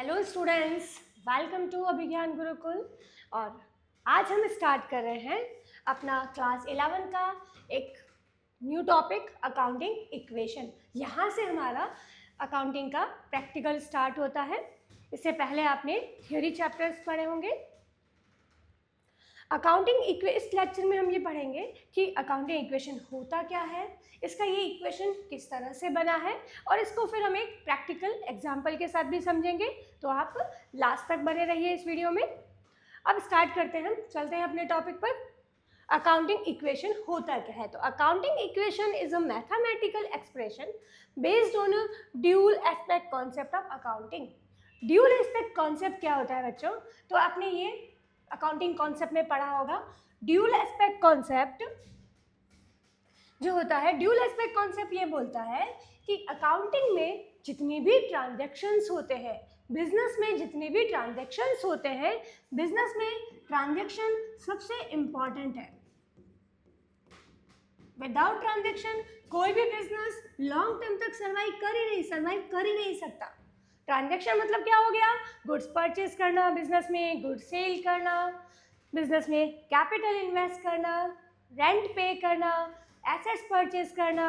Hello students, welcome to अभिज्ञान गुरुकुल। और आज हम स्टार्ट कर रहे हैं अपना क्लास 11 का एक न्यू टॉपिक अकाउंटिंग इक्वेशन। यहाँ से हमारा अकाउंटिंग का प्रैक्टिकल स्टार्ट होता है। इससे पहले आपने थ्योरी चैप्टर्स पढ़े होंगे। अकाउंटिंग इस लेक्चर में हम ये पढ़ेंगे कि अकाउंटिंग इक्वेशन होता क्या है, इसका ये इक्वेशन किस तरह से बना है, और इसको फिर हम एक प्रैक्टिकल एग्जाम्पल के साथ भी समझेंगे। तो आप लास्ट तक बने रहिए इस वीडियो में। अब स्टार्ट करते हैं, हम चलते हैं अपने टॉपिक पर। अकाउंटिंग इक्वेशन होता क्या है? तो accounting equation is a mathematical expression based on a dual aspect concept of accounting. Dual aspect concept क्या होता है बच्चों? तो आपने ये अकाउंटिंग कॉन्सेप्ट में पढ़ा होगा। ड्यूल एस्पेक्ट कॉन्सेप्ट जो होता है, ड्यूल एस्पेक्ट कॉन्सेप्ट ये बोलता है कि अकाउंटिंग में जितनी भी ट्रांजैक्शंस होते हैं, बिजनेस में जितने भी ट्रांजैक्शंस होते हैं, बिजनेस में ट्रांजैक्शन सबसे इम्पॉर्टेंट है। विदाउट ट्रांजैक्शन कोई भी बिजनेस लॉन्ग टर्म तक सर्वाइव कर ही नहीं सकता। ट्रांजैक्शन मतलब क्या हो गया? गुड्स परचेज करना बिजनेस में, गुड्स सेल करना बिजनेस में, कैपिटल इन्वेस्ट करना, रेंट पे करना, एसेट्स परचेज करना,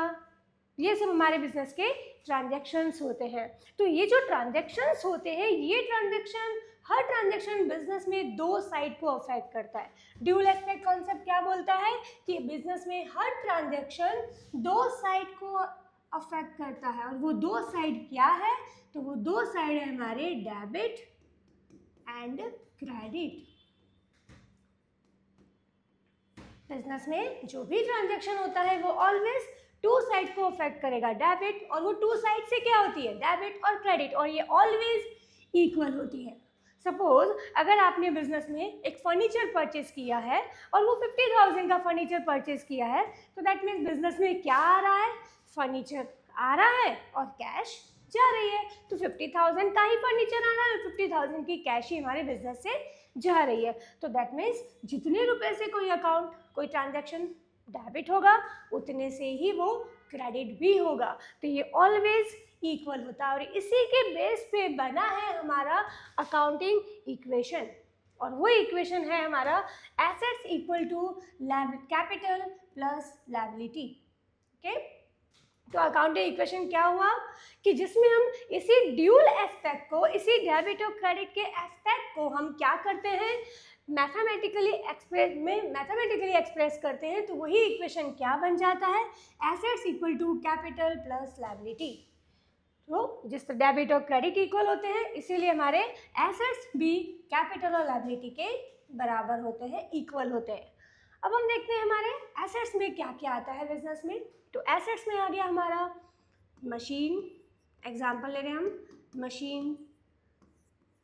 ये सब हमारे बिजनेस के ट्रांजैक्शंस होते हैं। तो ये जो ट्रांजैक्शंस होते हैं, ये ट्रांजैक्शन, हर ट्रांजैक्शन बिजनेस में दो साइड को अफेक्ट करता है। ड्यूल एस्पेक्ट कॉन्सेप्ट क्या बोलता है कि बिजनेस में हर ट्रांजैक्शन दो साइड को अफेक्ट करता है, और वो दो साइड क्या है? तो वो दो साइड है हमारे डेबिट एंड क्रेडिट। बिजनेस में जो भी ट्रांजैक्शन होता है वो ऑलवेज टू साइड को अफेक्ट करेगा, डेबिट, और वो टू साइड से क्या होती है? डेबिट और क्रेडिट, और ये ऑलवेज इक्वल होती है। सपोज अगर आपने बिजनेस में एक फर्नीचर परचेज किया है और वो 50,000 का फर्नीचर परचेज किया है, तो दैट मीन्स बिजनेस में क्या आ रहा है? फर्नीचर आ रहा है और कैश जा रही है। तो 50,000 का ही फर्नीचर आ रहा है और 50,000 की कैश ही हमारे बिजनेस से जा रही है। तो दैट मीन्स जितने रुपए से कोई अकाउंट, कोई ट्रांजैक्शन डेबिट होगा, उतने से ही वो क्रेडिट भी होगा। तो ये ऑलवेज इक्वल होता है, और इसी के बेस पे बना है हमारा अकाउंटिंग इक्वेशन। और वो इक्वेशन है हमारा assets equal to capital plus liability. Okay, तो अकाउंटिंग इक्वेशन क्या हुआ कि जिसमें हम इसी ड्यूल एस्पेक्ट को, इसी डेबिट और क्रेडिट के एस्पेक्ट को हम क्या करते हैं? मैथमेटिकली एक्सप्रेस करते हैं। तो वही इक्वेशन क्या बन जाता है? Assets equal to capital plus liability. तो जिस डेबिट और क्रेडिट इक्वल होते हैं, इसीलिए हमारे एसेट्स भी कैपिटल और लायबिलिटी के बराबर होते हैं, इक्वल होते हैं। अब हम देखते हैं हमारे एसेट्स में क्या क्या आता है बिजनेस में। तो एसेट्स में आ गया हमारा मशीन, एग्जाम्पल ले रहे हैं हम, machine,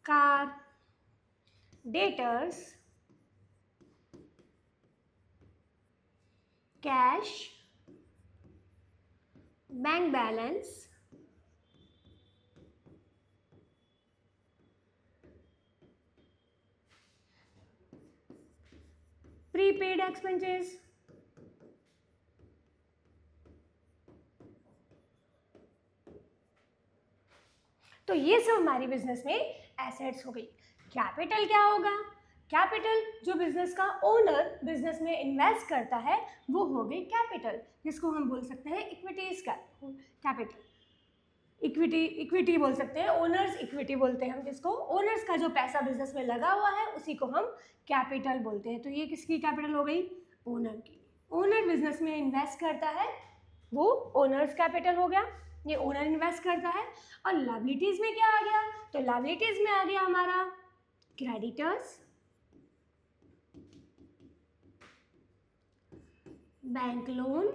car, debtors, cash, bank balance, prepaid expenses, तो ये सब हमारी बिजनेस में एसेट्स हो गई। कैपिटल क्या होगा? कैपिटल जो बिजनेस का ओनर बिजनेस में इन्वेस्ट करता है वो हो गई कैपिटल, जिसको हम बोल सकते हैं इक्विटीज कैपिटल, इक्विटी बोल सकते हैं, ओनर्स इक्विटी बोलते हैं हम जिसको। ओनर्स का जो पैसा बिजनेस में लगा हुआ है उसी को हम कैपिटल बोलते हैं। तो ये किसकी कैपिटल हो गई? ओनर की। ओनर बिजनेस में इन्वेस्ट करता है, वो ओनर्स कैपिटल हो गया, ये ओनर इन्वेस्ट करता है। और लायबिलिटीज में क्या आ गया? तो लायबिलिटीज में आ गया हमारा क्रेडिटर्स, बैंक लोन।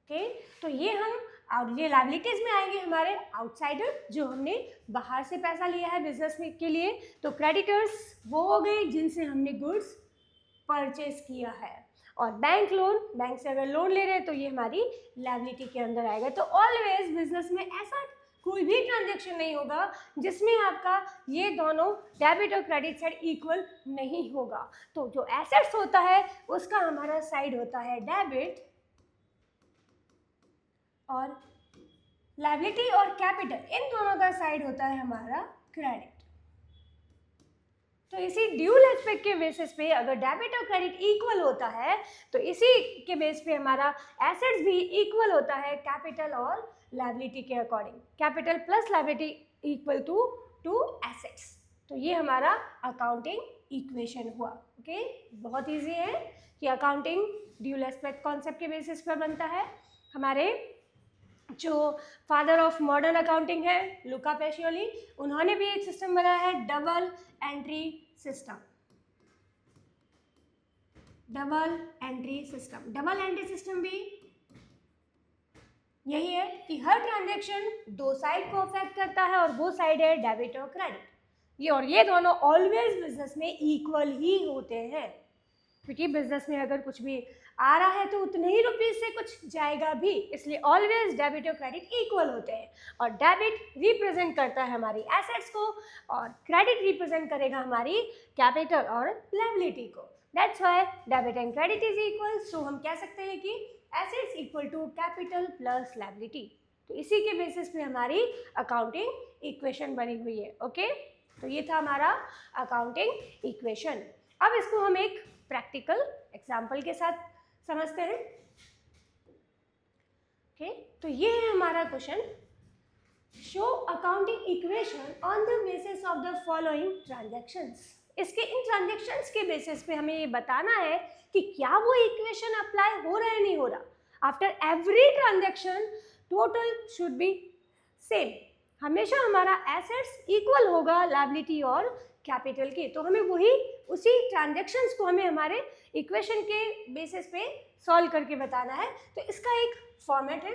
ओके, तो ये लायबिलिटीज में आएंगे हमारे आउटसाइडर, जो हमने बाहर से पैसा लिया है बिजनेस में के लिए। तो क्रेडिटर्स वो हो गए जिनसे हमने गुड्स परचेज किया है। और बैंक लोन, बैंक से अगर लोन ले रहे हैं तो ये हमारी लायबिलिटी के अंदर आएगा। तो ऑलवेज बिजनेस में ऐसा कोई भी ट्रांजैक्शन नहीं होगा जिसमें आपका ये दोनों डेबिट और क्रेडिट साइड इक्वल नहीं होगा। तो जो एसेट्स होता है उसका हमारा साइड होता है डेबिट और लायबिलिटी और कैपिटल इन दोनों का साइड होता है हमारा क्रेडिट। तो इसी ड्यूल एस्पेक्ट के बेसिस पे अगर डेबिट और क्रेडिट इक्वल होता है तो इसी के बेस पे हमारा एसेट्स भी इक्वल होता है कैपिटल और लायबिलिटी के according. Capital plus liability equal to assets. तो ये हमारा अकाउंटिंग इक्वेशन हुआ। ओके, बहुत इजी है कि अकाउंटिंग ड्यूल एस्पेक्ट कॉन्सेप्ट के बेसिस पर बनता है। हमारे जो फादर ऑफ मॉडर्न अकाउंटिंग है लुका पैसियोली, उन्होंने भी एक सिस्टम बनाया है double entry system. Double entry system, double entry system भी यही है कि हर ट्रांजैक्शन दो साइड को अफेक्ट करता है और वो साइड है डेबिट और क्रेडिट। ये दोनों ऑलवेज बिजनेस में इक्वल ही होते हैं, क्योंकि बिजनेस में अगर कुछ भी आ रहा है तो उतने ही रुपीज से कुछ जाएगा भी, इसलिए ऑलवेज डेबिट और क्रेडिट इक्वल होते हैं। और डेबिट रिप्रेजेंट करता है हमारी एसेट्स को और क्रेडिट रिप्रेजेंट करेगा हमारी कैपिटल और लायबिलिटी को। That's why debit and credit is equal. So हम कह सकते हैं कि assets equal to capital plus liability. तो इसी के बेसिस पे हमारी अकाउंटिंग इक्वेशन बनी हुई है। ओके, तो ये था हमारा अकाउंटिंग इक्वेशन। अब इसको हम एक प्रैक्टिकल एग्जाम्पल के साथ समझते हैं। ओके, तो ये है हमारा question, show accounting equation on the basis of the following transactions. इसके इन ट्रांजैक्शंस के बेसिस पे हमें ये बताना है कि क्या वो इक्वेशन अप्लाई हो रहा है नहीं हो रहा। After every transaction total should be same. हमेशा हमारा एसेट्स इक्वल होगा लायबिलिटी और कैपिटल के। तो हमें उसी ट्रांजैक्शंस को हमें हमारे इक्वेशन के बेसिस पे सॉल्व करके बताना है। तो इसका एक फॉर्मेट है,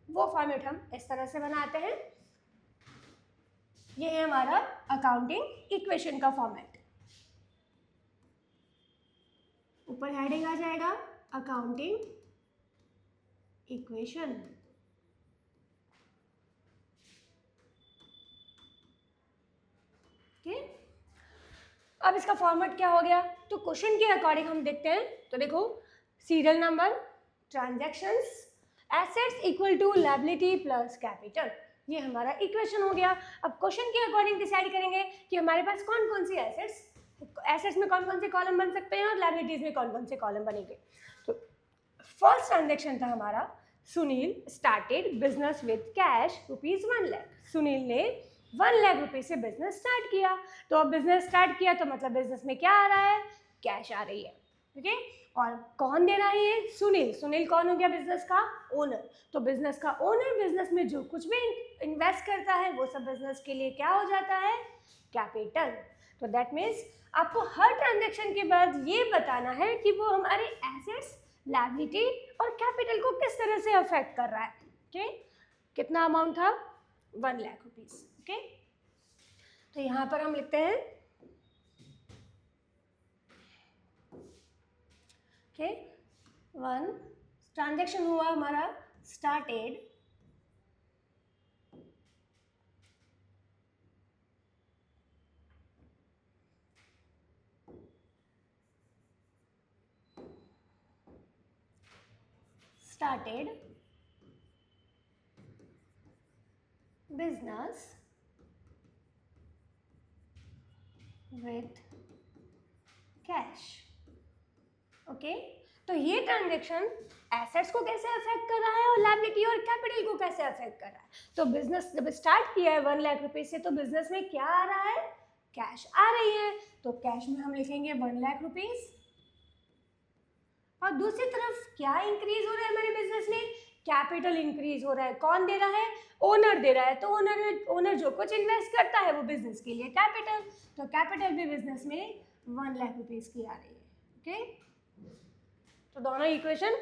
वो फॉर्मेट हम इस तरह से बनाते हैं। ये है हमारा अकाउंटिंग इक्वेशन का फॉर्मेट। ऊपर हेडिंग आ जाएगा अकाउंटिंग इक्वेशन। ओके, अब इसका फॉर्मेट क्या हो गया, तो क्वेश्चन के अकॉर्डिंग हम देखते हैं। तो देखो, serial number, transactions, assets equal to liability plus capital, ये हमारा इक्वेशन हो गया। अब क्वेश्चन के अकॉर्डिंग डिसाइड करेंगे कि हमारे पास कौन कौन सी एसेट्स में कौन कौन से कॉलम बन सकते हैं और लायबिलिटीज में कौन कौन से कॉलम बनेंगे। तो फर्स्ट ट्रांजैक्शन था हमारा, Sunil started business with cash ₹1 lakh. Sunil ने 1 लाख रुपए से बिजनेस स्टार्ट किया। तो अब बिजनेस स्टार्ट किया तो मतलब बिजनेस में क्या आ रहा है, कैश आ रही है। ठीक है, और कौन दे रहा है ये, सुनील। सुनील कौन हो गया, बिजनेस का ओनर। तो बिजनेस का ओनर बिजनेस में जो कुछ भी इन्वेस्ट करता है वो सब बिजनेस के लिए क्या हो जाता है, कैपिटल। तो दैट मीन्स आपको हर ट्रांजैक्शन के बाद ये बताना है कि वो हमारे एसेट्स, लायबिलिटी और कैपिटल को किस तरह से अफेक्ट कर रहा है। ओके, कितना अमाउंट था, 1 लाख रुपीज। ओके, तो यहाँ पर हम लिखते हैं ओके, 1 ट्रांजैक्शन हुआ हमारा, started business with cash। Okay, तो ये ट्रांजैक्शन एसेट्स को कैसे अफेक्ट कर रहा है और लायबिलिटी और कैपिटल को कैसे अफेक्ट कर रहा है। तो बिजनेस जब स्टार्ट किया है 1 लाख रुपए से, तो बिजनेस में क्या आ रहा है, कैश आ रही है। तो कैश में हम लिखेंगे 1 लाख रुपीज। और दूसरी तरफ क्या इंक्रीज हो रहा है हमारे बिजनेस में, कैपिटल इंक्रीज हो रहा है। कौन दे रहा है, ओनर दे रहा है। तो ओनर जो कुछ इन्वेस्ट करता है वो बिजनेस के लिए कैपिटल। तो कैपिटल भी बिजनेस में 1 लाख रुपीज की आ रही है। ओके, तो दोनों इक्वेशन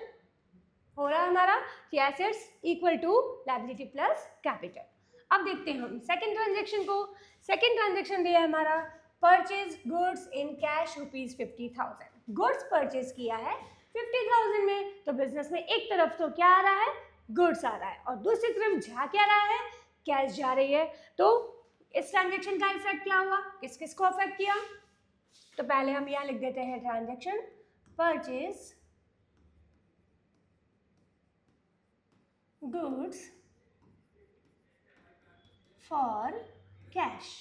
हो रहा है हमारा कि assets equal to liability plus capital. अब देखते हैं हम सेकंड ट्रांजैक्शन को। सेकंड ट्रांजैक्शन दिया है हमारा, purchase goods in cash ₹50,000। Goods purchase किया है 50,000 में। तो बिजनेस में एक तरफ तो क्या आ रहा है, गुड्स आ रहा है, और दूसरी तरफ जा क्या रहा है, कैश जा रही है। तो इस ट्रांजैक्शन का इफेक्ट क्या हुआ, किस किस को अफेक्ट किया। तो पहले हम यहाँ लिख देते हैं transaction purchase goods for cash.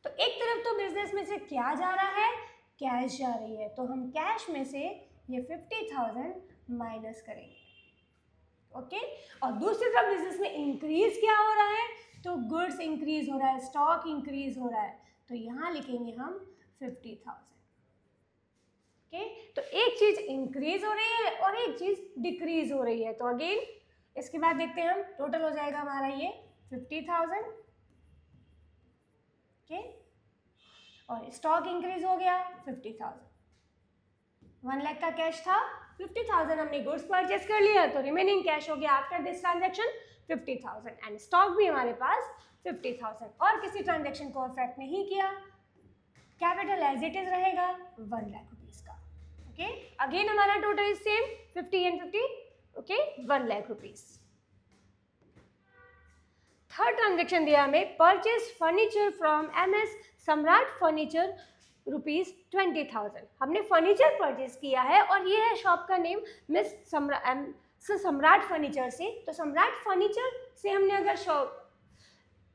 तो एक तरफ तो बिजनेस में से क्या जा रहा है, कैश जा रही है, तो हम कैश में से ये 50,000 माइनस करेंगे। ओके, और दूसरी तरफ बिजनेस में इंक्रीज क्या हो रहा है, तो गुड्स इंक्रीज हो रहा है, स्टॉक इंक्रीज हो रहा है, तो यहाँ लिखेंगे हम 50,000। ओके, तो एक चीज इंक्रीज हो रही है और एक चीज डिक्रीज हो रही है। तो अगेन इसके बाद देखते हैं हम, टोटल हो जाएगा हमारा ये 50,000। ओके, और स्टॉक इंक्रीज हो गया 50,000। 1 लाख का कैश था, 50,000 हमने गुड्स परचेस कर लिया, तो रिमेनिंग कैश हो गया after this transaction 50,000, and stock भी हमारे पास 50,000, और किसी ट्रांजेक्शन को अफेक्ट नहीं किया। कैपिटल एज इट इज रहेगा 1 लाख रुपीज का। ओके, अगेन हमारा total is same 50 and 50, okay, 1 lakh rupees. Third transaction दिया हमें, purchase furniture from MS Samrat furniture ₹20,000। हमने फर्नीचर परचेज किया है और ये है शॉप का नेम मिस सम्राट फर्नीचर से। तो सम्राट फर्नीचर से हमने अगर शॉप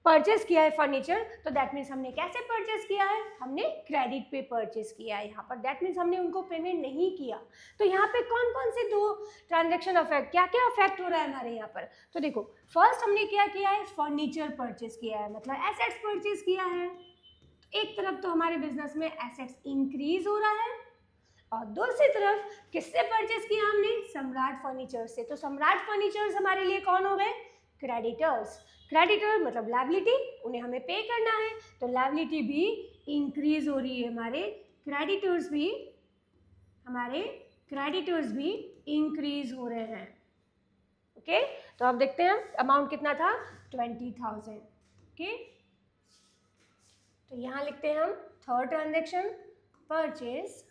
परचेज किया है फर्नीचर, तो दैट मीन्स हमने कैसे परचेज किया है, हमने क्रेडिट पे परचेज किया है यहाँ पर, दैट मीन्स हमने उनको पेमेंट नहीं किया। तो यहाँ पे कौन कौन से दो ट्रांजेक्शन अफेक्ट, क्या क्या अफेक्ट हो रहा है हमारे यहाँ पर, तो देखो फर्स्ट हमने क्या किया है, फर्नीचर परचेज किया है, मतलब एसेट्स परचेज किया है। एक तरफ तो हमारे बिजनेस में एसेट्स इंक्रीज हो रहा है, और दूसरी तरफ किससे परचेज किया हमने, सम्राट फर्नीचर से। तो सम्राट फर्नीचर्स हमारे लिए कौन हो गए, क्रेडिटर्स। क्रेडिटर मतलब लायबिलिटी, उन्हें हमें पे करना है, तो लायबिलिटी भी इंक्रीज हो रही है, हमारे क्रेडिटर्स भी इंक्रीज हो रहे हैं। ओके, तो अब देखते हैं अमाउंट कितना था, 20,000। ओके, तो यहाँ लिखते हैं हम third transaction, purchase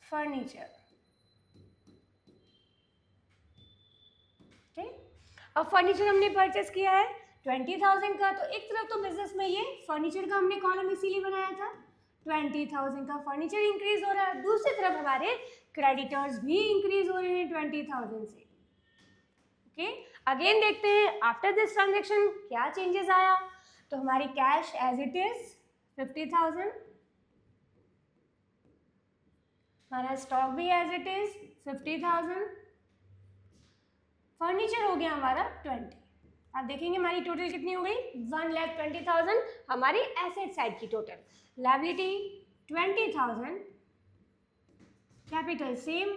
furniture. Okay, अब फर्नीचर हमने परचेज किया है 20,000 का, तो एक तरफ तो बिजनेस में ये फर्नीचर का हमने कॉलम इसीलिए बनाया था, 20,000 का फर्नीचर इंक्रीज हो रहा है, दूसरी तरफ हमारे क्रेडिटर्स भी इंक्रीज हो रहे हैं 20,000 से। ओके, अगेन देखते हैं आफ्टर दिस ट्रांजेक्शन क्या चेंजेस आया, तो हमारी कैश एज इट इज 50,000, हमारा स्टॉक भी एज इट इज 50,000, फर्नीचर हो गया हमारा 20। आप देखेंगे हमारी टोटल कितनी हो गई, 1,20,000 हमारी एसेट साइड की total, liability 20,000, capital same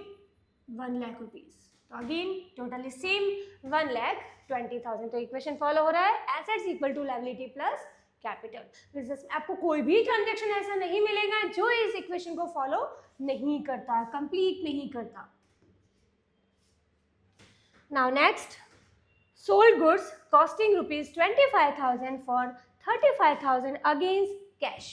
1 lakh rupees, तो अगेन टोटल इज सेम 1,20,000। तो इक्वेशन फॉलो हो रहा है, assets equal to liability plus capital. Business में आपको कोई भी ट्रांजेक्शन ऐसा नहीं मिलेगा जो इस इक्वेशन को फॉलो नहीं करता, कंप्लीट नहीं करता। Now next, sold goods costing ₹25,000 for 35,000 against cash.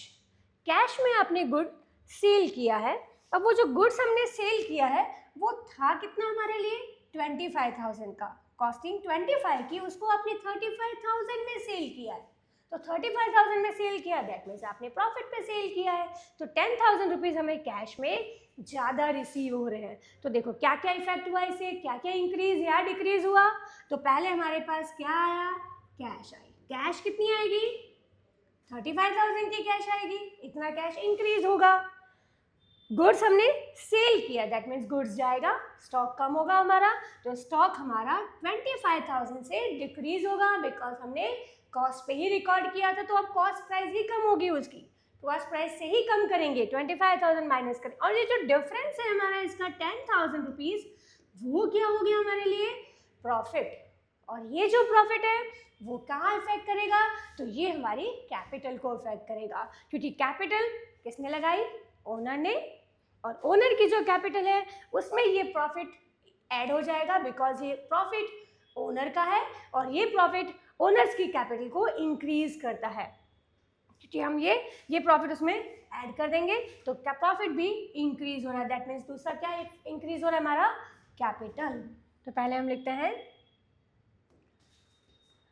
Cash में आपने गुड सेल किया है। अब वो जो गुड्स हमने सेल किया है वो था कितना हमारे लिए, 25,000 का, कॉस्टिंग 25 की, उसको आपने 35,000 में सेल किया है। तो 35,000 में सेल किया, दैट मीन्स आपने प्रॉफिट पे सेल किया है, तो 10,000 रुपीज़ हमें कैश में ज़्यादा रिसीव हो रहे हैं। तो देखो क्या क्या इफेक्ट हुआ इससे, क्या क्या इंक्रीज या डिक्रीज हुआ। तो पहले हमारे पास क्या आया, कैश आई, कैश कितनी आएगी, 35,000 की कैश आएगी, इतना कैश इंक्रीज होगा। गुड्स हमने सेल किया, दैट मीन्स गुड्स जाएगा, स्टॉक कम होगा हमारा, तो स्टॉक हमारा 25,000 से डिक्रीज होगा, बिकॉज हमने कॉस्ट पे ही रिकॉर्ड किया था, तो अब कॉस्ट प्राइस ही कम होगी उसकी, कॉस्ट प्राइस से ही कम करेंगे, 25,000 माइनस करें, और ये जो डिफरेंस है हमारा इसका 10,000 रुपीज़, वो क्या हो गया हमारे लिए, प्रॉफिट। और ये जो प्रॉफिट है वो कहाँ इफेक्ट करेगा, तो ये हमारी कैपिटल को इफेक्ट करेगा, क्योंकि कैपिटल किसने लगाई, ओनर ने, और ओनर की जो कैपिटल है उसमें ये प्रॉफिट ऐड हो जाएगा, बिकॉज ये प्रॉफिट ओनर का है और ये प्रॉफिट ओनर्स की कैपिटल को इंक्रीज करता है, क्योंकि हम ये प्रॉफिट उसमें ऐड कर देंगे, तो क्या प्रॉफिट भी इंक्रीज हो रहा है, दैट मीन्स दूसरा क्या इंक्रीज हो रहा है, हमारा कैपिटल। तो पहले हम लिखते हैं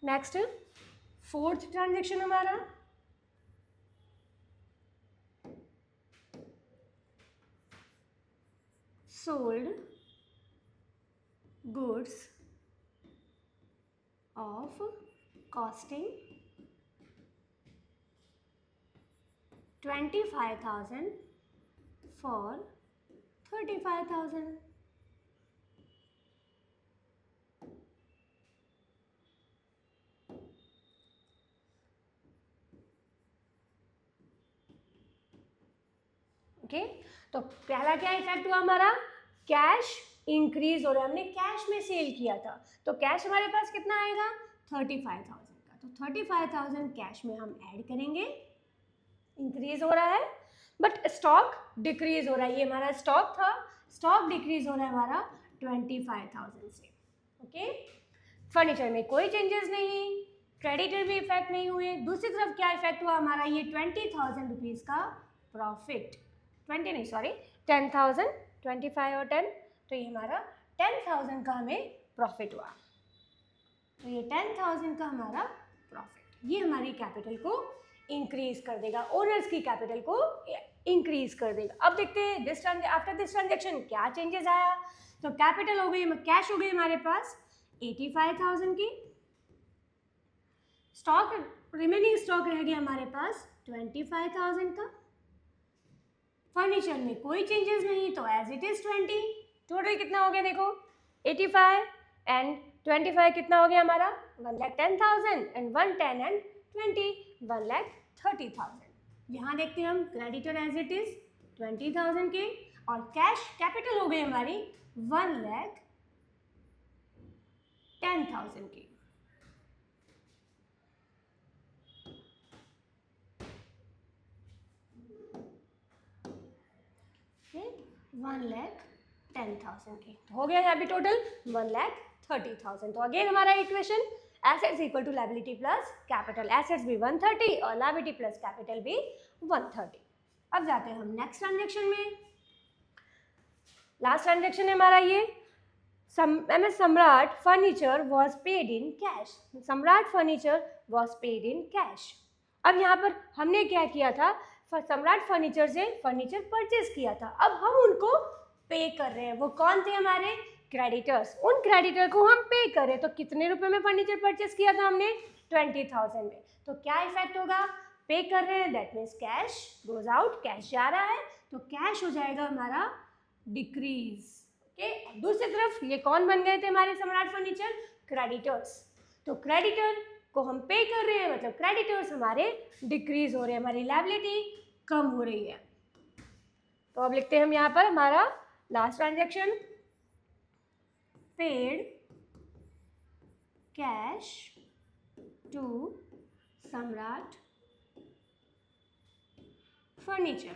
नेक्स्ट फोर्थ ट्रांजेक्शन हमारा, sold goods of costing 25,000 for 35,000। Okay, तो पहला क्या इफेक्ट हुआ हमारा, कैश इंक्रीज हो रहा है, हमने कैश में सेल किया था तो कैश हमारे पास कितना आएगा 35,000 का, तो 35,000 कैश में हम ऐड करेंगे, इंक्रीज हो रहा है, बट स्टॉक डिक्रीज हो रहा है, ये हमारा स्टॉक था, स्टॉक डिक्रीज हो रहा है हमारा 25,000 से। ओके, फर्नीचर में कोई चेंजेस नहीं, क्रेडिटर भी इफेक्ट नहीं हुए, दूसरी तरफ क्या इफेक्ट हुआ हमारा, ये 20,000 रुपीज़ का प्रॉफिट, 20 नहीं सॉरी 10,000, 25 और 10, तो ये हमारा 10,000 का हमें प्रॉफिट हुआ, तो ये 10,000 का हमारा प्रॉफिट, ये हमारी कैपिटल को इंक्रीज कर देगा, ओनर्स की कैपिटल को इंक्रीज कर देगा। अब देखते हैं आफ्टर दिस ट्रांजेक्शन क्या चेंजेस आया, तो कैपिटल हो गई, कैश हो गई हमारे पास 85,000 की, स्टॉक रिमेनिंग स्टॉक रह गया हमारे पास 25,000 का, फर्नीचर में कोई चेंजेस नहीं तो एज इट इज 20, टोटल कितना हो गया देखो 85 एंड 25 कितना हो गया हमारा 1,10,000 एंड 110 एंड 20 1,30,000। यहाँ देखते हैं हम क्रेडिटर एज इट इज 20,000 के और कैश कैपिटल हो गई हमारी 1,10,000 की। फिर 1,10,000 की हो गया यहाँ भी टोटल 1,30,000। तो अगेन हमारा equation assets equal to liability plus capital, assets भी 130 और लायबिलिटी प्लस कैपिटल भी 130। अब जाते हैं हम नेक्स्ट ट्रांजेक्शन में, लास्ट ट्रांजेक्शन है हमारा ये MS Samrat furniture was paid in cash, Samrat furniture was paid in cash. अब यहाँ पर हमने क्या किया था, सम्राट फर्नीचर से फर्नीचर परचेज किया था, अब हम उनको पे कर रहे हैं, वो कौन थे हमारे क्रेडिटर्स, उन क्रेडिटर को हम पे कर रहे हैं। तो कितने रुपए में फर्नीचर परचेज किया था हमने 20,000 में, तो क्या इफेक्ट होगा, पे कर रहे हैं that means cash goes out, cash जा रहा है तो कैश हो जाएगा हमारा डिक्रीज। ओके, दूसरी तरफ ये कौन बन गए थे हमारे सम्राट फर्नीचर, क्रेडिटर्स, तो क्रेडिटर को हम पे कर रहे हैं मतलब क्रेडिटर्स हमारे डिक्रीज हो रहे हैं, हमारी लायबिलिटी कम हो रही है। तो अब लिखते हैं हम यहाँ पर हमारा last transaction, paid cash to Samrat furniture.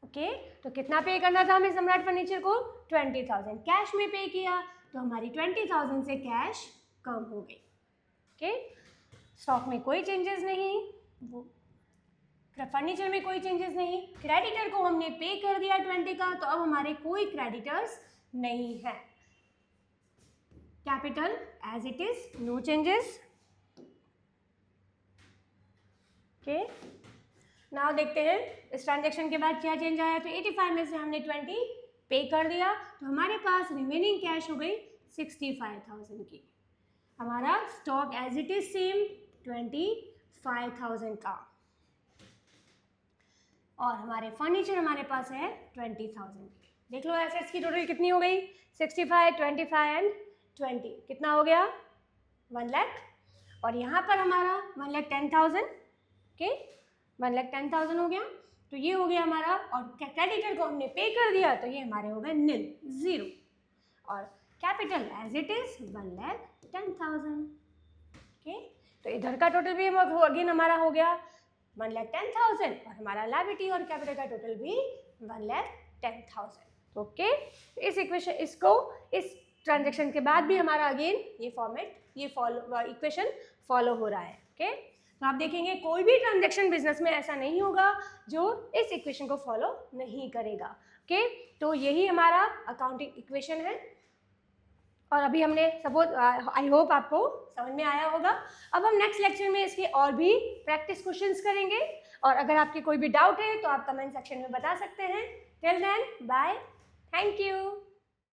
Okay, तो कितना पे करना था हमें सम्राट फर्नीचर को 20,000, कैश में पे किया तो हमारी 20,000 से कैश कम हो गई। ओके, स्टॉक में कोई चेंजेस नहीं, वो फर्नीचर में कोई चेंजेस नहीं, क्रेडिटर को हमने पे कर दिया 20 का तो अब हमारे कोई क्रेडिटर्स नहीं है, capital as it is no changes. Okay, now देखते हैं इस ट्रांजेक्शन के बाद क्या चेंज आया, तो 85 में से हमने 20 पे कर दिया तो हमारे पास रिमेनिंग कैश हो गई 65,000 की, हमारा stock as it is same 25,000 का और हमारे फर्नीचर हमारे पास है 20,000 की। देख लो एसेट्स की टोटल कितनी हो गई 65, 25 एंड 20 कितना हो गया 1 लाख, और यहाँ पर हमारा 1,10,000, ओके 1,10,000 हो गया, तो ये हो गया हमारा, और क्रेडिटर को हमने पे कर दिया तो ये हमारे हो गए निल, जीरो, और capital as it is 1,10,000। Okay, तो इधर का टोटल भी अगेन हमारा हो गया 1,10,000 और हमारा लायबिलिटी और कैपिटल का टोटल भी 1,10,000। ओके, इस इस ट्रांजेक्शन के बाद भी हमारा अगेन ये इक्वेशन फॉलो हो रहा है। ओके, तो आप देखेंगे कोई भी ट्रांजेक्शन बिजनेस में ऐसा नहीं होगा जो इस इक्वेशन को फॉलो नहीं करेगा। ओके, तो यही हमारा अकाउंटिंग इक्वेशन है और अभी हमने सपोज आई होप आपको समझ में आया होगा। अब हम नेक्स्ट लेक्चर में इसके और भी प्रैक्टिस क्वेश्चंस करेंगे और अगर आपके कोई भी डाउट है तो आप कमेंट सेक्शन में बता सकते हैं। Till then bye, thank you.